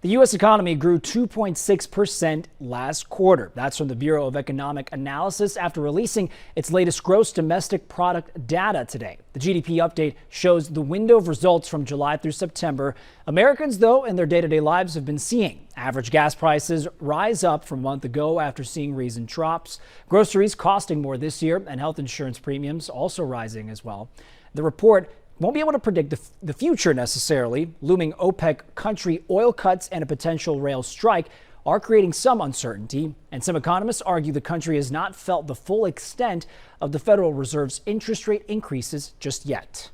The U.S. economy grew 2.6% last quarter. That's from the Bureau of Economic Analysis after releasing its latest gross domestic product data today. The GDP update shows the window of results from July through September. Americans, though, in their day-to-day lives have been seeing average gas prices rise up from a month ago after seeing recent drops. Groceries costing more this year and health insurance premiums also rising as well. The report won't be able to predict the future necessarily. Looming OPEC country oil cuts and a potential rail strike are creating some uncertainty, and some economists argue the country has not felt the full extent of the Federal Reserve's interest rate increases just yet.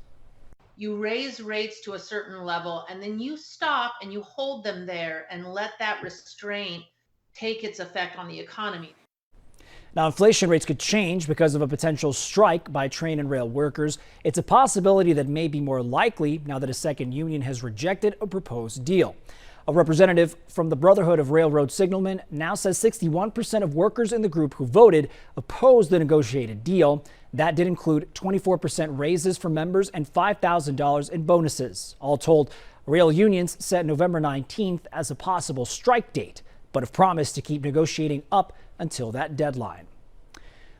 You raise rates to a certain level and then you stop and you hold them there and let that restraint take its effect on the economy. Now, inflation rates could change because of a potential strike by train and rail workers. It's a possibility that may be more likely now that a second union has rejected a proposed deal. A representative from the Brotherhood of Railroad Signalmen now says 61% of workers in the group who voted opposed the negotiated deal. That did include 24% raises for members and $5,000 in bonuses. All told, rail unions set November 19th as a possible strike date, but have promised to keep negotiating up until that deadline.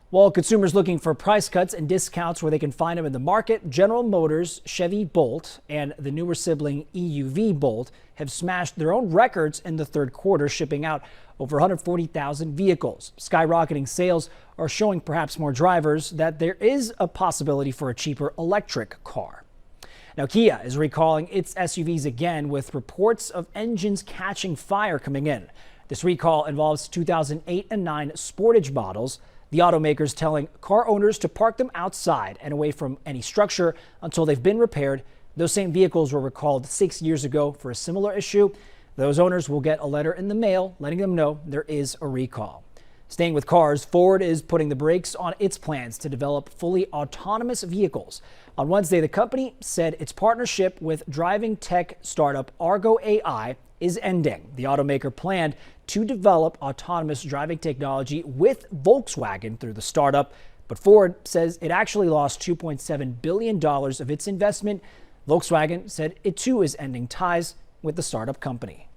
While consumers looking for price cuts and discounts where they can find them in the market, General Motors, Chevy Bolt, and the newer sibling EUV Bolt have smashed their own records in the third quarter, shipping out over 140,000 vehicles. Skyrocketing sales are showing perhaps more drivers that there is a possibility for a cheaper electric car. Now, Kia is recalling its SUVs again, with reports of engines catching fire coming in. This recall involves 2008 and 9 Sportage models. The automakers telling car owners to park them outside and away from any structure until they've been repaired. Those same vehicles were recalled 6 years ago for a similar issue. Those owners will get a letter in the mail letting them know there is a recall. Staying with cars, Ford is putting the brakes on its plans to develop fully autonomous vehicles. On Wednesday, the company said its partnership with driving tech startup Argo AI is ending. The automaker planned to develop autonomous driving technology with Volkswagen through the startup, but Ford says it actually lost $2.7 billion of its investment. Volkswagen said it too is ending ties with the startup company.